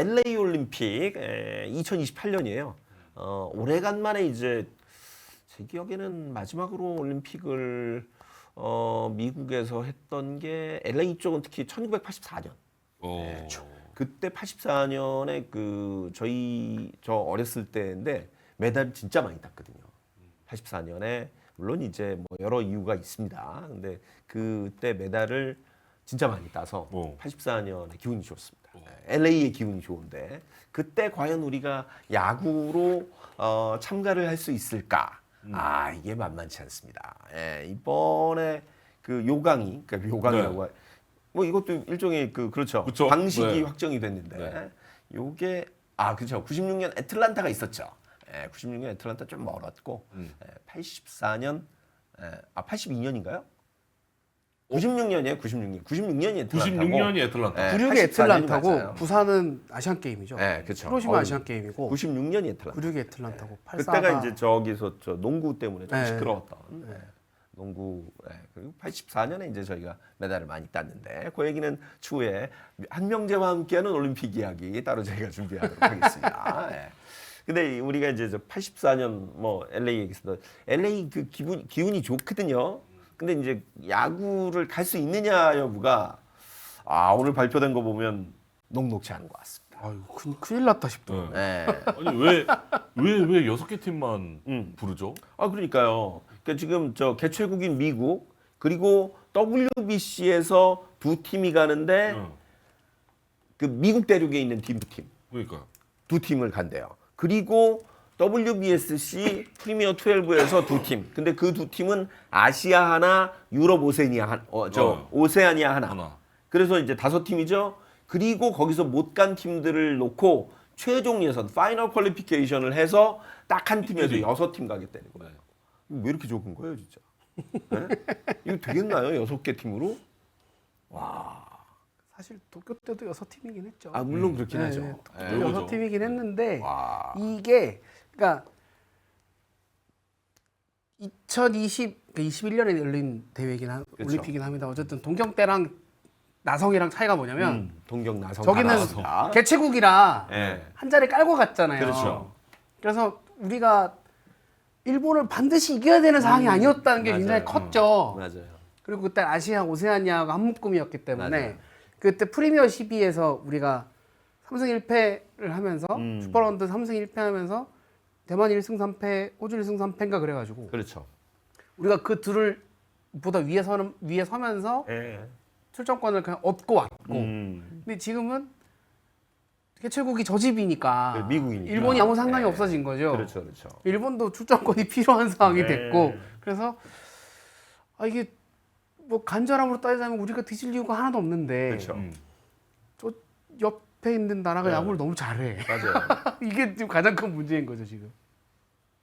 LA 올림픽 2028년이에요. 오래간만에 이제 제 기억에는 마지막으로 올림픽을 미국에서 했던 게 LA 쪽은 특히 1984년. 그때 84년에 저 어렸을 때인데 메달 진짜 많이 땄거든요. 84년에 물론 이제 뭐 여러 이유가 있습니다. 근데 그때 메달을 진짜 많이 따서 84년에 기운이 좋습니다. LA의 기운이 좋은데 그때 과연 우리가 야구로 참가를 할 수 있을까? 이게 만만치 않습니다. 이번에 그 요강이, 그러니까 요강이라고 뭐 이것도 일종의 그렇죠. 그쵸? 방식이 네. 확정이 됐는데 네. 요게 그렇죠. 96년 애틀란타가 있었죠. 96년 애틀란타 좀 멀었고 84년 82년인가요? 96년이에요. 96년이 애틀란타고 96년이 애틀란타. 96이 84년이 애틀란타고 맞아요. 부산은 아시안 게임이죠. 네, 그렇죠. 히로시마 아시안 게임이고 96년이 애틀란타. 96이 애틀란타고 84가 그때가 이제 저기서 저 농구 때문에 좀 네. 시끄러웠던 농구. 그리고 84년에 이제 저희가 메달을 많이 땄는데 그 얘기는 추후에 한명재와 함께하는 올림픽 이야기 따로 저희가 준비하도록 하겠습니다. 근데 우리가 이제 저 84년 뭐 LA 얘기했어. LA 그 기운이 좋거든요. 근데 이제 야구를 갈 수 있느냐 여부가 오늘 발표된 거 보면 녹록치 않은 것 같습니다. 아유, 큰일 났다 싶더라고요. 네. 아니 왜 6개 팀만 부르죠? 그러니까요. 그러니까 지금 저 개최국인 미국 그리고 WBC에서 두 팀이 가는데 그 미국 대륙에 있는 팀 그러니까 두 팀을 간대요. 그리고 WBSC 프리미어 12에서 두 팀. 근데 그 두 팀은 아시아 하나, 유럽 오세아니아 오세아니아 하나. 그래서 이제 5팀이죠. 그리고 거기서 못 간 팀들을 놓고 최종 예선 파이널 퀄리피케이션을 해서 딱 한 팀에서 6팀 가겠다는 거예요. 이거 왜 이렇게 적은 거예요, 진짜? 네? 이거 되겠나요? 6개 팀으로? 사실 도쿄 때도 6팀이긴 했죠. 물론 그렇긴 하죠. 도쿄 그거죠. 6팀이긴 했는데 와. 이게 그러니까 21년에 열린 대회이긴 올림픽이긴 합니다. 어쨌든 동경 때랑 나성이랑 차이가 뭐냐면 동경 나성 저기는 개최국이라 네. 한 자리 깔고 갔잖아요. 그렇죠. 그래서 우리가 일본을 반드시 이겨야 되는 상황이 아니었다는 게 굉장히 맞아요. 컸죠. 맞아요. 그리고 그때 아시아 오세아니아가 한 묶음이었기 때문에 맞아요. 그때 프리미어 12에서 우리가 3승 1패를 하면서 슈퍼라운드 3승 1패 하면서 대만 1승 3패, 호주 1승 3패인가 그래가지고 그렇죠. 우리가 그 둘을 보다 위에 서면서 출전권을 그냥 얻고 왔고 근데 지금은 개최국이 저 집이니까 네, 미국이니까. 일본이 아무 상관이 없어진 거죠. 그렇죠. 그렇죠. 일본도 출전권이 필요한 상황이 됐고 그래서 이게 뭐 간절함으로 따지자면 우리가 뒤질 이유가 하나도 없는데 그렇죠. 저 옆에 있는 나라가 야구를 너무 잘해. 맞아요. 이게 지금 가장 큰 문제인 거죠 지금.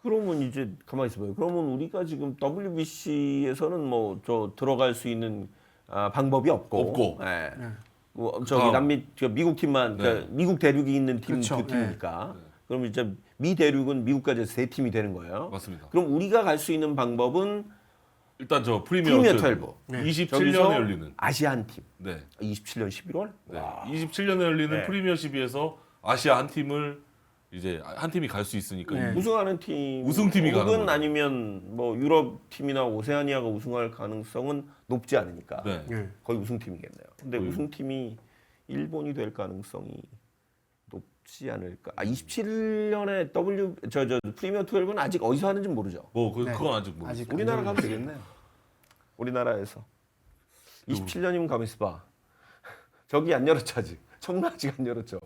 그러면 이제 가만히 있어봐요. 그러면 우리가 지금 WBC에서는 뭐 저 들어갈 수 있는 방법이 없고. 예. 뭐 저기 남미 미국 팀만 그러니까 미국 대륙이 있는 팀 그렇죠. 두 팀이니까. 그러면 이제 미 대륙은 미국까지 해서 3팀이 되는 거예요. 맞습니다. 그럼 우리가 갈 수 있는 방법은 일단 저 프리미어 12. 27년에 저기서 열리는 아시안 팀. 네. 27년 11월? 27년에 열리는 프리미어 12에서 아시아 한 팀을 이제 한 팀이 갈 수 있으니까 우승하는 팀, 우승팀이 가는 혹은 거죠. 아니면 뭐 유럽 팀이나 오세아니아가 우승할 가능성은 높지 않으니까 거의 우승팀이겠네요. 근데 우승팀이 일본이 될 가능성이 높지 않을까? 27년에 저 프리미어 12는 아직 어디서 하는지 모르죠. 그건 아직 모르겠어요. 아직 우리나라 가면 되겠네요. 우리나라에서 27년이면 가만 있어봐. 저기 안 열었죠 아직. 청라 아직 안 열었죠.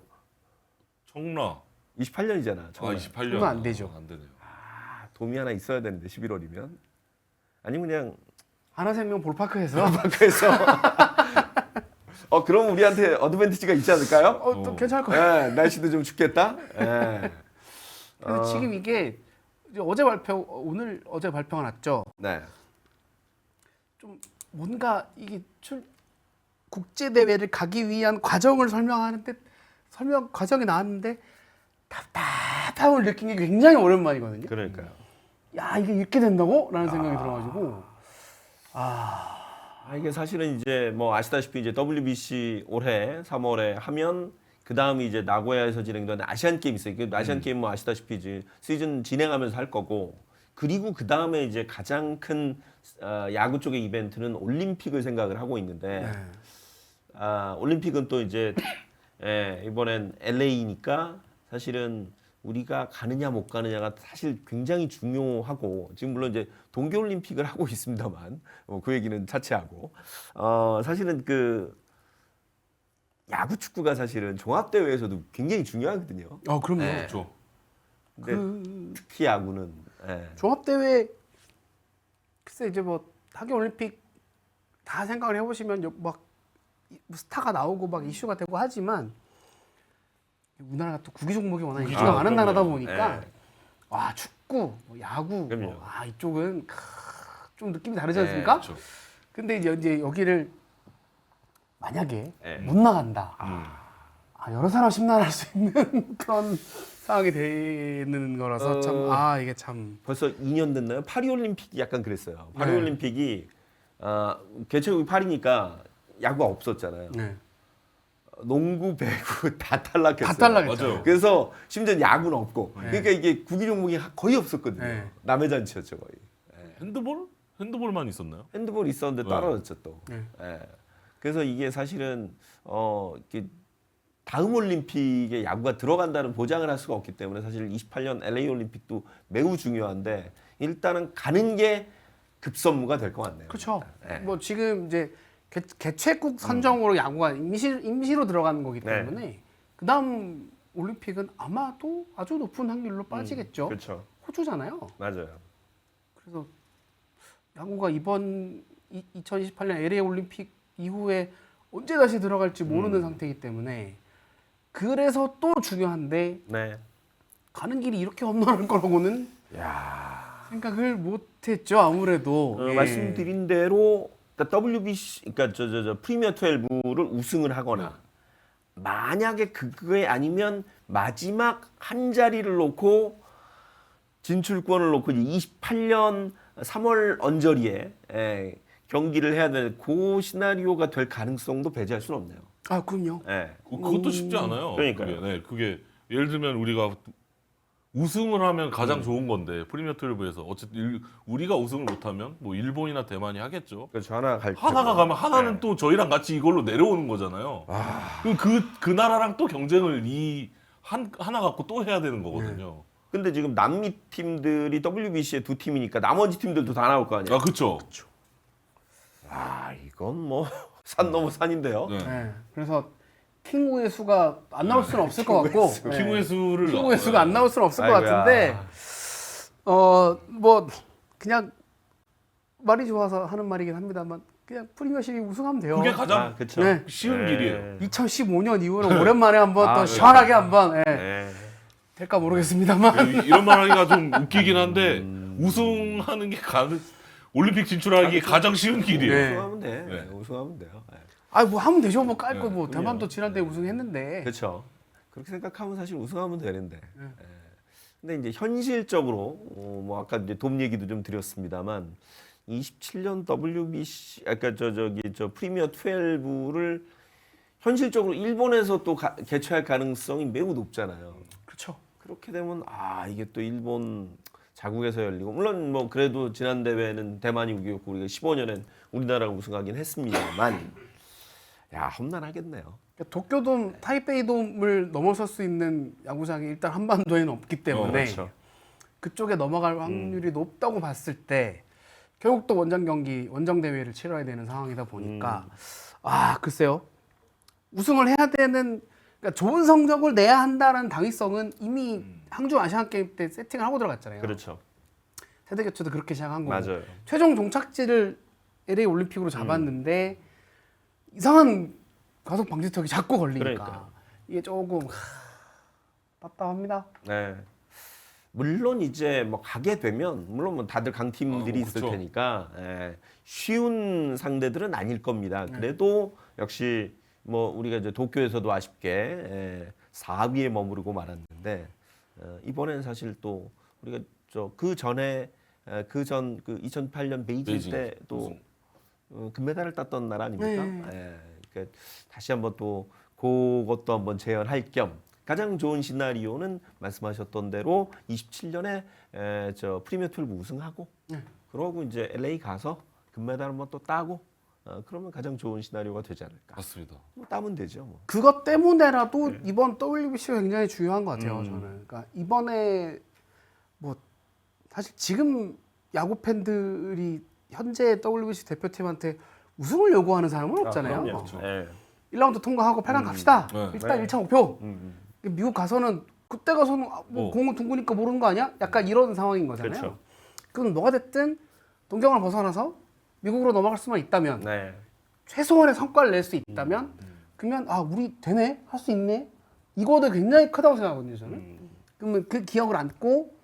청라 28년이잖아. 청라. 28년 그러면 안 되죠. 안 되네요. 도미 하나 있어야 되는데 11월이면 아니면 그냥 하나생명 볼파크에서 밖에서 그럼 우리한테 어드밴티지가 있지 않을까요? 또 괜찮을 것 같아요. 날씨도 좀 춥겠다. 근데 지금 이게 이제 어제 발표가 났죠. 네. 좀 뭔가 이게 국제 대회를 가기 위한 과정을 설명하는데 설명 과정이 나왔는데 답답함을 느낀 게 굉장히 오랜만이거든요. 그러니까요. 야 이게 이렇게 된다고? 라는 생각이 들어가지고 이게 사실은 이제 뭐 아시다시피 이제 WBC 올해 3월에 하면 그 다음에 이제 나고야에서 진행되는 아시안 게임 있어요. 그 아시안 게임 뭐 아시다시피 이제 시즌 진행하면서 할 거고, 그리고 그 다음에 이제 가장 큰 야구 쪽의 이벤트는 올림픽을 생각을 하고 있는데, 올림픽은 또 이제 이번엔 LA니까 사실은 우리가 가느냐 못 가느냐가 사실 굉장히 중요하고, 지금 물론 이제 동계올림픽을 하고 있습니다만 그 얘기는 차치하고, 사실은 그 야구 축구가 사실은 종합대회에서도 굉장히 중요하거든요. 그럼요. 네. 그렇죠. 근데 특히 야구는 종합대회 글쎄 이제 뭐 하계 올림픽 다 생각을 해보시면 막 스타가 나오고 막 이슈가 되고 하지만 우리나라가 또 구기 종목이 워낙 인기가 많은 그럼요. 나라다 보니까 네. 와 축구, 뭐 야구, 그럼요. 이쪽은 좀 느낌이 다르지 네, 않습니까? 그렇죠. 근데 이제 여기를 만약에 네. 못 나간다. 여러 사람 심란할 수 있는 그런 상황이 되는 거라서 참 이게 참 벌써 2년 됐나요? 파리올림픽이 약간 그랬어요. 파리올림픽이 개최국이 파리니까 야구가 없었잖아요. 네. 농구, 배구 다 탈락했어요. 다 탈락했죠. 맞아요. 그래서 심지어 야구는 없고, 그러니까 이게 구기 종목이 거의 없었거든요. 네. 남의 잔치였죠 거의. 핸드볼? 핸드볼만 있었나요? 핸드볼 있었는데 떨어졌죠 또. 네. 예. 그래서 이게 사실은 이게 다음 올림픽에 야구가 들어간다는 보장을 할 수가 없기 때문에 사실 28년 LA 올림픽도 매우 중요한데, 일단은 가는 게 급선무가 될 것 같네요. 그렇죠. 네. 뭐 지금 이제 개최국 선정으로 야구가 임시로 들어가는 거기 네. 때문에 그다음 올림픽은 아마도 아주 높은 확률로 빠지겠죠. 그렇죠. 호주잖아요. 맞아요. 그래서 야구가 이번 2028년 LA 올림픽 이후에 언제 다시 들어갈지 모르는 상태이기 때문에, 그래서 또 중요한데 네. 가는 길이 이렇게 험난할 거라고는 생각을 못했죠. 아무래도 예. 말씀드린 대로 그러니까 WBC, 그러니까 저 프리미어 12를 우승을 하거나, 만약에 그게 아니면 마지막 한 자리를 놓고 진출권을 놓고 이제 28년 3월 언저리에 경기를 해야 되는 그 시나리오가 될 가능성도 배제할 수는 없네요. 그럼요. 예. 그것도 쉽지 않아요. 그러니까요. 그게 예를 들면 우리가 우승을 하면 가장 좋은 건데 프리미어 12에서 어쨌든 우리가 우승을 못하면 뭐 일본이나 대만이 하겠죠. 그렇죠. 하나가 가면 하나는 또 저희랑 같이 이걸로 내려오는 거잖아요. 그럼 그 나라랑 또 경쟁을 하나 갖고 또 해야 되는 거거든요. 근데 지금 남미 팀들이 WBC의 두 팀이니까 나머지 팀들도 다 나올 거 아니에요. 그렇죠. 이건 뭐 산 넘어 산인데요. 네. 네. 그래서 킹우의 수가 안 나올 수는 없을 것 같고, 킹우의 수를 킹우의 수가 안 나올 수는 없을 것 아이고야. 같은데, 뭐 그냥 말이 좋아서 하는 말이긴 합니다만 그냥 프리미어십이 우승하면 돼요. 그게 가장 그렇죠. 네. 쉬운 길이에요. 2015년 이후로 오랜만에 한번 또 네. 시원하게 한번 네. 될까 모르겠습니다만 이런 말 하기가 좀 웃기긴 한데 우승하는 게 올림픽 진출하기 가장 쉬운 길이에요. 네. 우승하면 돼. 네. 우승하면 돼요. 네. 뭐 하면 되죠. 뭐 깔 거 뭐 그럼요. 대만도 지난대 우승했는데. 그렇죠. 그렇게 생각하면 사실 우승하면 되는데. 예. 근데 이제 현실적으로 뭐 아까 이제 돔 얘기도 좀 드렸습니다만 27년 WBC 아까 저 프리미어 12를 현실적으로 일본에서 또 개최할 가능성이 매우 높잖아요. 그렇죠. 그렇게 되면 이게 또 일본 자국에서 열리고, 물론 뭐 그래도 지난 대회는 대만이 우기였고 우리가 15년엔 우리나라가 우승하긴 했습니다만 험난하겠네요. 그러니까 도쿄돔, 타이베이돔을 넘어설 수 있는 야구장이 일단 한반도에는 없기 때문에 그렇죠. 그쪽에 넘어갈 확률이 높다고 봤을 때 결국 또 원정 대회를 치러야 되는 상황이다 보니까 글쎄요. 우승을 해야 되는, 그러니까 좋은 성적을 내야 한다는 당위성은 이미 항주 아시안 게임 때 세팅을 하고 들어갔잖아요. 그렇죠. 세대 교체도 그렇게 시작한 거고. 맞아요. 최종 종착지를 LA 올림픽으로 잡았는데 이상한 가속 방지턱이 자꾸 걸리니까 그러니까요. 이게 조금 답답합니다. 네. 물론 이제 뭐 가게 되면 물론 뭐 다들 강팀들이 있을 그쵸. 테니까 쉬운 상대들은 아닐 겁니다. 그래도 역시 뭐 우리가 이제 도쿄에서도 아쉽게 4위에 머무르고 말았는데 이번에는 사실 또 우리가 그 전에 그 2008년 베이징 때 또 금메달을 땄던 나라 아닙니까? 네. 그러니까 다시 한번 또 그것도 한번 재현할 겸 가장 좋은 시나리오는 말씀하셨던 대로 27년에 저 프리미어 12 우승하고 그러고 이제 LA 가서 금메달 한번 또 따고 그러면 가장 좋은 시나리오가 되지 않을까. 맞습니다. 뭐 따면 되죠. 뭐. 그것 때문에라도 이번 WBC가 굉장히 중요한 것 같아요. 저는. 그러니까 이번에 뭐 사실 지금 야구 팬들이 현재 WBC 대표팀한테 우승을 요구하는 사람은 없잖아요. 그럼요. 네. 1라운드 통과하고 8강 갑시다. 네. 일단 네. 1차 목표. 미국 가서는 그때 가서는 뭐 공은 둥그니까 모르는 거 아니야? 약간 이런 상황인 거잖아요. 그렇죠. 그럼 뭐가 됐든 동경을 벗어나서 미국으로 넘어갈 수만 있다면 네. 최소한의 성과를 낼 수 있다면 그러면 아 우리 되네? 할 수 있네? 이거도 굉장히 크다고 생각하거든요 저는. 그러면 그 기억을 안고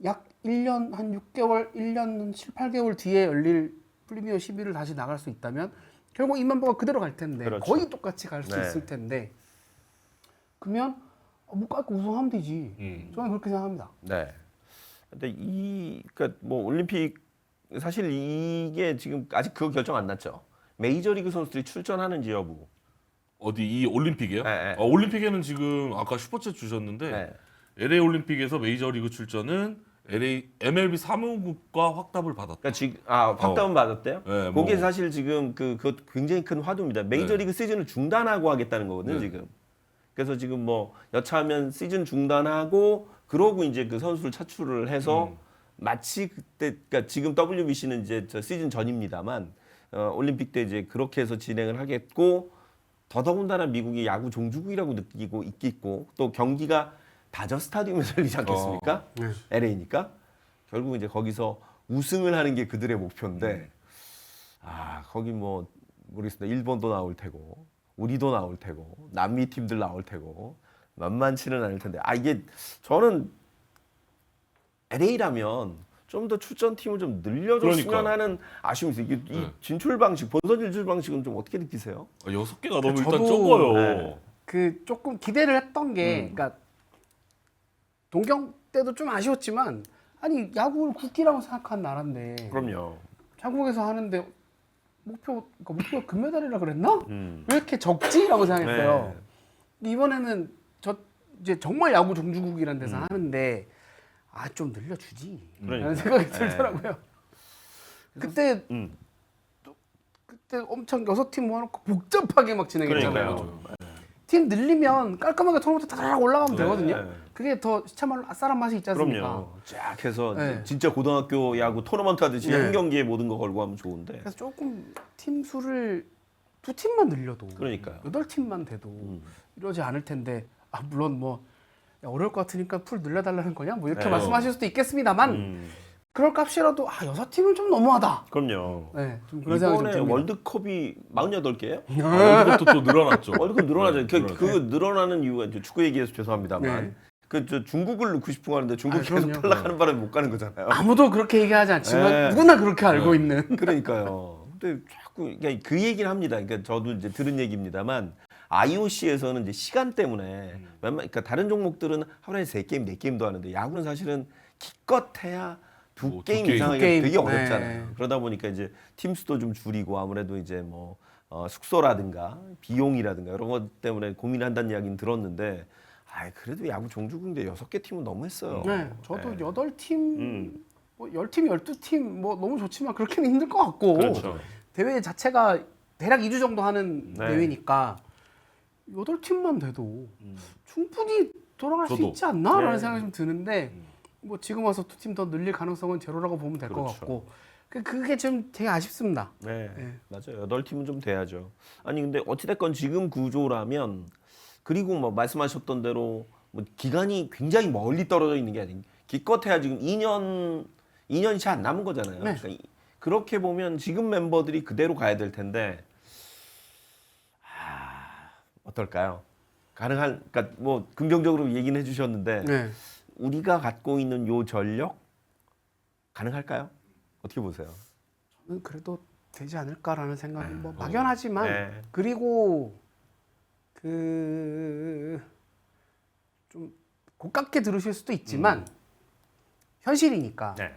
약 1년 한 6개월, 1년 7, 8개월 뒤에 열릴 프리미어 12를 다시 나갈 수 있다면 결국 이 멤버가 그대로 갈 텐데 그렇죠. 거의 똑같이 갈 수 네. 있을 텐데 그러면 뭐 깔고 우승하면 되지. 저는 그렇게 생각합니다. 네. 근데 그러니까 뭐 올림픽 사실 이게 지금 아직 그거 결정 안 났죠. 메이저리그 선수들이 출전하는지 여부. 어디 이 올림픽이요? 네, 네. 올림픽에는 지금 아까 슈퍼챗 주셨는데 네. LA 올림픽에서 메이저리그 출전은 MLB 사무국과 확답을 받았다. 그러니까 지금 확답은 받았대요. 네, 그게 뭐. 사실 지금 그것 굉장히 큰 화두입니다. 메이저리그 시즌을 중단하고 하겠다는 거거든요, 네. 지금. 그래서 지금 뭐 여차하면 시즌 중단하고 그러고 이제 그 선수를 차출을 해서 마치 그때 그러니까 지금 WBC는 이제 저 시즌 전입니다만 올림픽 때 이제 그렇게 해서 진행을 하겠고 더더군다나 미국이 야구 종주국이라고 느끼고 있겠고 또 경기가 다저 스타디움에서 열리지 않겠습니까? LA니까 결국 이제 거기서 우승을 하는 게 그들의 목표인데 거기 뭐 모르겠습니다. 일본도 나올 테고 우리도 나올 테고 남미 팀들 나올 테고 만만치는 않을 텐데 이게 저는 LA라면 좀 더 출전 팀을 좀 늘려줬으면 그러니까. 하는 아쉬움이 있어요. 이 진출 방식, 본선 진출 방식은 좀 어떻게 느끼세요? 6개가 너무 저도- 일단 적어요. 네. 그 조금 기대를 했던 게 그러니까 동경 때도 좀 아쉬웠지만 아니 야구를 국기라고 생각한 나라인데 그럼요. 한국에서 하는데 목표가 금메달이라 그랬나? 왜 이렇게 적지라고 생각했어요. 이번에는 이제 정말 야구 종주국이라는 데서 하는데 좀 늘려주지 라는 생각이 들더라고요. 그때 그때 엄청 6팀 모아놓고 복잡하게 막 진행했잖아요. 그러니까요. 팀 늘리면 깔끔하게 토너먼트 다락 올라가면 되거든요. 네. 그게 더 시차말로 아싸란 맛이 있지 않습니까? 그럼요. 쫙 해서 네. 진짜 고등학교 야구 토너먼트 하듯이 네. 한 경기에 모든 거 걸고 하면 좋은데. 그래서 조금 팀 수를 2팀만 늘려도 그러니까요. 8팀만 돼도 이러지 않을 텐데 물론 뭐 야, 어려울 것 같으니까 풀 늘려달라는 거냐 뭐 이렇게 네. 말씀하실 수도 있겠습니다만 그럴 값이라도 6팀은 좀 너무하다. 그럼요. 네, 좀 그런 생각이 좀 이번에 듭니다. 월드컵이 48개예요? 월드컵도 또 늘어났죠. 월드컵 늘어나죠. 네, 그 늘어나는 이유가 이제 축구 얘기해서 죄송합니다만 네. 저 중국을 넣고 싶은 거 하는데 중국 계속 그럼요. 탈락하는 바람에 못 가는 거잖아요. 아무도 그렇게 얘기하지 않지만 네. 누구나 그렇게 알고 있는. 그러니까요. 근데 자꾸 그러니까 그 얘기를 합니다. 그러니까 저도 이제 들은 얘기입니다만 IOC에서는 이제 시간 때문에 그러니까 다른 종목들은 하루에 3게임, 4게임도 하는데 야구는 사실은 기껏해야 두 게임 게임. 이상 두 하기가 게임. 되게 어렵잖아요. 네. 그러다 보니까 이제 팀 수도 좀 줄이고 아무래도 이제 뭐 숙소라든가 비용이라든가 이런 것 때문에 고민한다는 이야기는 들었는데 그래도 야구 종주국인데 6개 팀은 너무했어요. 네, 저도 8팀, 뭐 10팀, 12팀 뭐 너무 좋지만 그렇게는 힘들 것 같고 그렇죠. 대회 자체가 대략 2주 정도 하는 네. 대회니까 8팀만 돼도 충분히 돌아갈 수 저도. 있지 않나라는 네. 생각이 좀 드는데 뭐 지금 와서 2팀 더 늘릴 가능성은 제로라고 보면 될 것 그렇죠. 같고 그게 좀 되게 아쉽습니다. 네, 네. 맞아요. 8팀은 좀 돼야죠. 아니 근데 어찌됐건 지금 구조라면 그리고 뭐 말씀하셨던 대로 뭐 기간이 굉장히 멀리 떨어져 있는 게 아닌 기껏해야 지금 2년이 채 안 남은 거잖아요. 네. 그러니까 그렇게 보면 지금 멤버들이 그대로 가야 될 텐데 어떨까요? 그러니까 뭐 긍정적으로 얘기는 해주셨는데 네. 우리가 갖고 있는 요 전력 가능할까요? 어떻게 보세요? 저는 그래도 되지 않을까라는 생각이 뭐 막연하지만 네. 그리고 그 좀 고깝게 들으실 수도 있지만 현실이니까 네.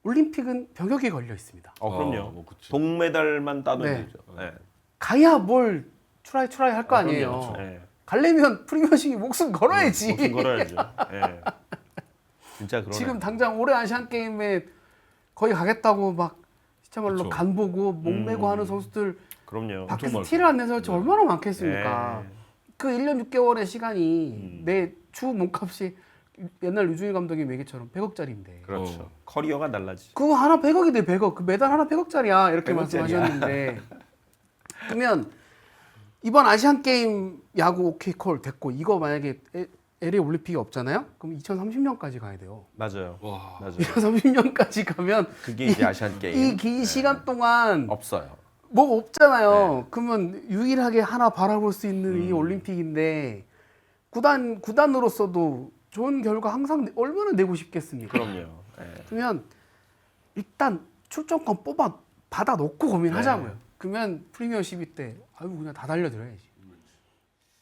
올림픽은 병역이 걸려 있습니다. 그럼요. 뭐 그치. 동메달만 따도 네. 되죠. 네. 가야 뭘 트라이 할 거 아니에요. 그럼요. 예. 가려면 프리미어십이 목숨 걸어야지. 목숨 걸어야죠. 예. 진짜 그러네. 지금 당장 올해 아시안 게임에 거의 가겠다고 막 진짜 말로 그쵸. 간 보고 목매고 하는 선수들 그럼요. 밖에서 많죠. 티를 안 내서 얼마나 많겠습니까? 예. 그 1년 6개월의 시간이 내 주 몸값이 옛날 류중일 감독이 얘기처럼 100억짜리인데 그렇죠. 커리어가 달라지죠. 그거 하나 100억이 돼 100억 그 메달 하나 100억짜리야 이렇게 100억짜리야. 말씀하셨는데 그러면 이번 아시안 게임 야구 오케이 콜 됐고 이거 만약에 LA 올림픽이 없잖아요? 그럼 2030년까지 가야 돼요. 맞아요. 와. 맞아요. 2030년까지 가면 그게 이제 아시안 게임. 이 긴 시간 동안 없어요. 뭐 없잖아요. 그러면 유일하게 하나 바라볼 수 있는 이 올림픽인데 구단으로서도 좋은 결과 항상 얼마나 내고 싶겠습니까? 그럼요. 예. 그러면 일단 출전권 받아 놓고 고민하자고요. 그러면 프리미어십이 때 아유 그냥 다 달려들어야지.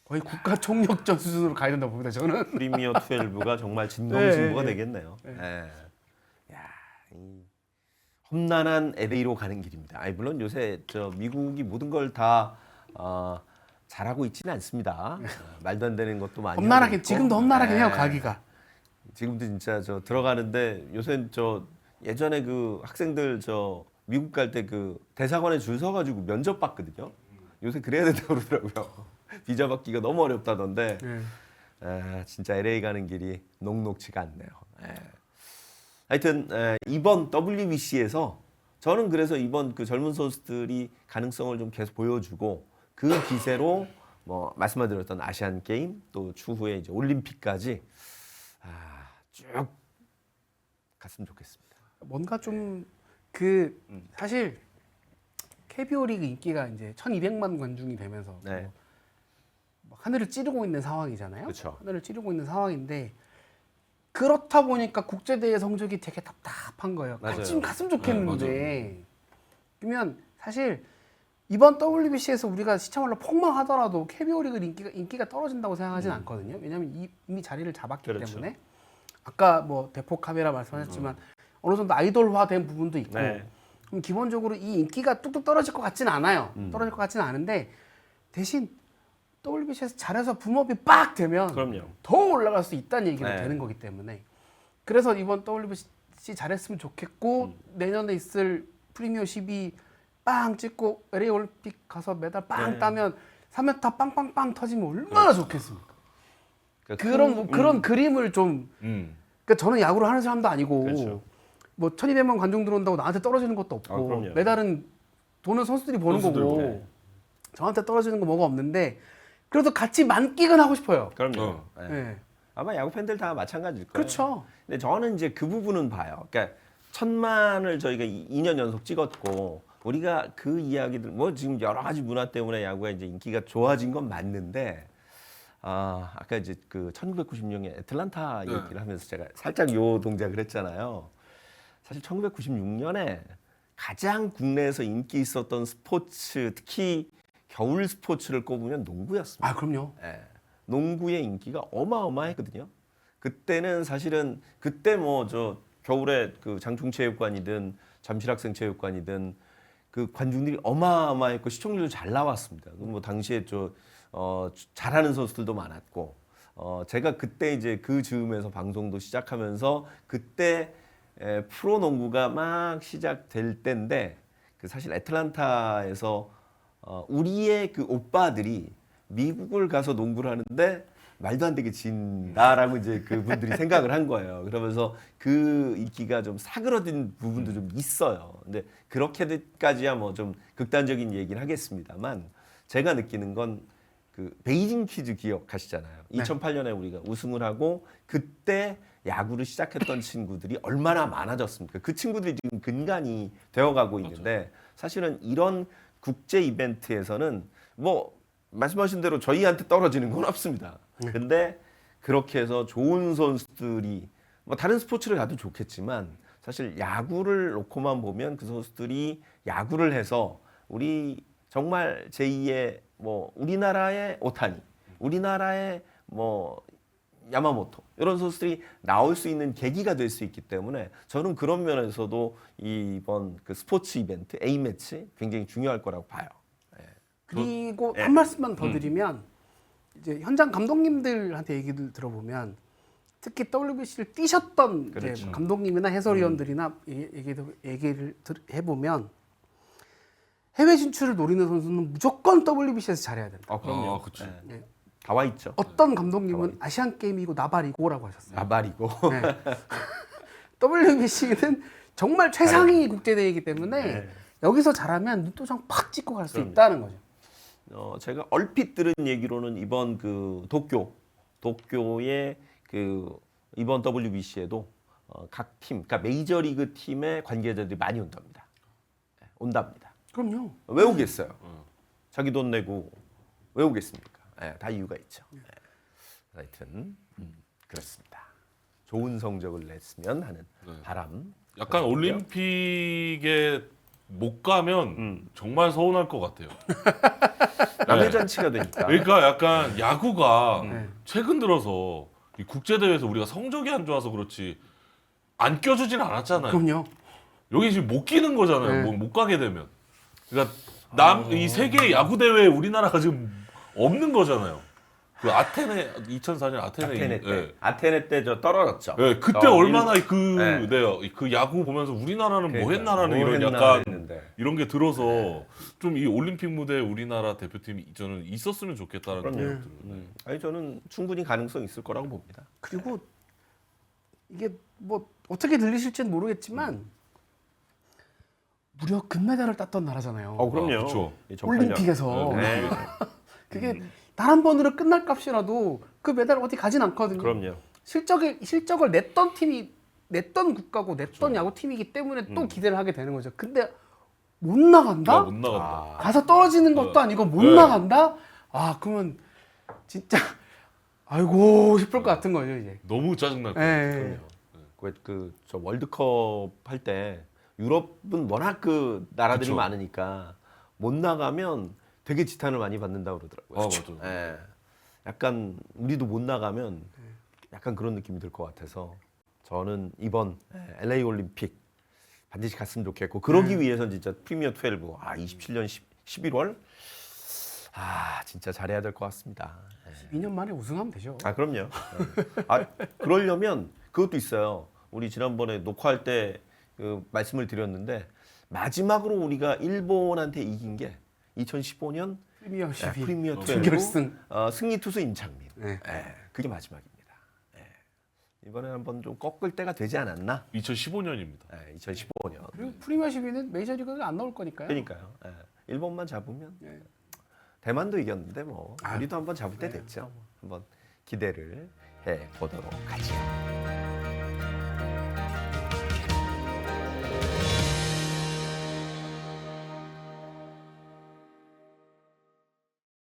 거의 국가 총력전 수준으로 가야 된다고 봅니다. 저는. 프리미어 12가 정말 진검승부가 네. 되겠네요. 예. 야, 이 험난한 LA로 가는 길입니다. 아니, 물론 요새 저 미국이 모든 걸 다 잘하고 있지는 않습니다. 말도 안 되는 것도 많이. 험난하게 하고 있고. 지금도 험난하게 해요 예. 가기가. 지금도 진짜 저 들어가는데 요새 저 예전에 그 학생들 저 미국 갈 때 그 대사관에 줄 서가지고 면접 봤거든요. 요새 그래야 된다고 그러더라고요. 비자 받기가 너무 어렵다던데. 진짜 LA 가는 길이 녹록지가 않네요. 예. 하여튼 이번 WBC에서 저는 그래서 이번 그 젊은 선수들이 가능성을 좀 계속 보여주고 그 기세로 뭐 말씀드렸던 아시안 게임 또 추후에 이제 올림픽까지 쭉 갔으면 좋겠습니다. 뭔가 좀 그 사실 KBO 리그 인기가 이제 1,200만 관중이 되면서 네. 뭐 하늘을 찌르고 있는 상황이잖아요. 그쵸. 하늘을 찌르고 있는 상황인데 그렇다 보니까 국제 대회 성적이 되게 답답한 거예요. 맞아요. 좀 갔으면 좋겠는데. 네, 그러면 사실 이번 WBC에서 우리가 시청률로 폭망하더라도 KBO 리그 인기가 떨어진다고 생각하진 않거든요. 왜냐하면 이미 자리를 잡았기 그렇죠. 때문에 아까 뭐 대포 카메라 말씀하셨지만 어느 정도 아이돌화된 부분도 있고 네. 그럼 기본적으로 이 인기가 뚝뚝 떨어질 것 같지는 않아요. 떨어질 것 같지는 않은데 대신 WBC에서 잘해서 붐업이 빡 되면 그럼요. 더 올라갈 수 있다는 얘기가 네. 되는 거기 때문에 그래서 이번 WBC 잘했으면 좋겠고 내년에 있을 프리미어 12 빵 찍고 LA 올림픽 가서 메달 빵 네. 따면 3m 빵빵빵 터지면 얼마나 좋겠습니까? 그러니까 그런 그림을 좀 그러니까 저는 야구를 하는 사람도 아니고 그렇죠. 뭐 1,200만 관중 들어온다고 나한테 떨어지는 것도 없고 그럼요. 메달은 돈은 선수들이 버는 선수들 거고 버네. 저한테 떨어지는 거 뭐가 없는데 그래도 같이 만끽은 하고 싶어요. 그럼요. 예. 네. 아마 야구 팬들 다 마찬가지일 거예요. 그렇죠. 근데 저는 이제 그 부분은 봐요. 그러니까 1,000만을 저희가 2년 연속 찍었고 우리가 그 이야기들 뭐 지금 여러 가지 문화 때문에 야구가 이제 인기가 좋아진 건 맞는데 아까 이제 그 1996년 애틀란타 네. 얘기를 하면서 제가 살짝 요 동작을 했잖아요. 사실 1996년에 가장 국내에서 인기 있었던 스포츠 특히 겨울 스포츠를 꼽으면 농구였습니다. 아 그럼요. 예. 농구의 인기가 어마어마했거든요. 그때는 사실은 그때 뭐 저 겨울에 그 장충체육관이든 잠실학생체육관이든 그 관중들이 어마어마했고 시청률도 잘 나왔습니다. 뭐 당시에 잘하는 선수들도 많았고 제가 그때 이제 그 즈음에서 방송도 시작하면서 그때 프로 농구가 막 시작될 때인데 그 사실 애틀란타에서 우리의 그 오빠들이 미국을 가서 농구를 하는데 말도 안 되게 진다라고 이제 그분들이 생각을 한 거예요. 그러면서 그 인기가 좀 사그러든 부분도 좀 있어요. 근데 그렇게까지야 뭐 좀 극단적인 얘기는 하겠습니다만 제가 느끼는 건 그 베이징 퀴즈 기억하시잖아요. 네. 2008년에 우리가 우승을 하고 그때 야구를 시작했던 친구들이 얼마나 많아졌습니까? 그 친구들이 지금 근간이 되어가고 있는데 사실은 이런 국제 이벤트에서는 뭐 말씀하신 대로 저희한테 떨어지는 건 없습니다. 근데 그렇게 해서 좋은 선수들이 뭐 다른 스포츠를 가도 좋겠지만 사실 야구를 놓고만 보면 그 선수들이 야구를 해서 우리 정말 제2의 뭐 우리나라의 오타니, 우리나라의 뭐 야마모토 이런 선수들이 나올 수 있는 계기가 될 수 있기 때문에 저는 그런 면에서도 이번 그 스포츠 이벤트 A 매치 굉장히 중요할 거라고 봐요. 그리고 네. 한 말씀만 더 드리면 이제 현장 감독님들한테 얘기를 들어보면 특히 WBC를 뛰셨던 이제 그렇죠. 감독님이나 해설위원들이나 얘기를 해보면 해외 진출을 노리는 선수는 무조건 WBC에서 잘해야 된다. 그럼요. 아, 그치. 네. 다 와 있죠. 어떤 감독님은 아시안 게임이고 나발이고라고 하셨어요. 나발이고. 네. WBC는 정말 최상위 국제대회이기 때문에 여기서 잘하면 눈도장 팍 찍고 갈 수 있다는 거죠. 제가 얼핏 들은 얘기로는 이번 그 도쿄의 그 이번 WBC에도 각 팀, 그러니까 메이저리그 팀의 관계자들이 많이 온답니다. 온답니다. 그럼요. 왜 오겠어요? 자기 돈 내고 왜 오겠습니까? 다 이유가 있죠. 하여튼 그렇습니다. 좋은 성적을 냈으면 하는 바람. 약간 올림픽에 못 가면 정말 서운할 것 같아요. 남의 잔치가 되니까. 그러니까 약간 야구가 네. 최근 들어서 이 국제대회에서 우리가 성적이 안 좋아서 그렇지 안 껴주진 않았잖아요. 그럼요. 여기 지금 못 끼는 거잖아요. 네. 못 가게 되면. 그러니까 이 세계 야구 대회에 우리나라가 지금 없는 거잖아요. 그 아테네 2004년 아테네 때. 예. 아테네 때 저 떨어졌죠. 예, 그때 얼마나 네. 그 야구 보면서 우리나라는 뭐 했나라는 뭐 이런 했나 약간 했는데. 이런 게 들어서 좀 이 올림픽 무대에 우리나라 대표팀이 저는 있었으면 좋겠다는 그럼요. 생각이 들어요. 아니 저는 충분히 가능성 있을 거라고 봅니다. 그리고 이게 뭐 어떻게 들리실지는 모르겠지만 무려 금메달을 땄던 나라잖아요. 그럼요. 그쵸. 이 전팔력. 올림픽에서. 네. 그게 단 한 번으로 끝날 값이라도 그 메달 어디 가진 않거든요. 그럼요. 실적을 냈던 국가고 냈던 야구 팀이기 때문에 또 기대를 하게 되는 거죠. 근데 못 나간다? 못 나간다. 가서 떨어지는 것도 아니고 못 네. 나간다? 그러면 진짜 아이고 싶을 것 같은 거죠 이제. 너무 짜증날 것 같아요. 예. 그저 월드컵 할 때 유럽은 워낙 그 나라들이 그쵸. 많으니까 못 나가면 되게 지탄을 많이 받는다고 그러더라고요. 맞아. 예. 약간 우리도 못 나가면 약간 그런 느낌이 들 것 같아서 저는 이번 LA 올림픽 반드시 갔으면 좋겠고 그러기 위해서는 진짜 프리미어 12 27년 11월 진짜 잘해야 될 것 같습니다. 2년 만에 우승하면 되죠. 그럼요. 그러려면 그것도 있어요. 우리 지난번에 녹화할 때 그 말씀을 드렸는데 마지막으로 우리가 일본한테 이긴 게 2015년 프리미어 12 프리미어 12 준결승. 승리 투수 임창민. 네. 그게 마지막입니다. 이번에 한번 좀 꺾을 때가 되지 않았나? 2015년입니다. 2015년. 그리고 프리미어 12는 메이저리그가 안 나올 거니까요. 그러니까요. 일본만 잡으면 네. 대만도 이겼는데 뭐 우리도 한번 잡을 때 됐죠. 한번 기대를 해 보도록 하죠.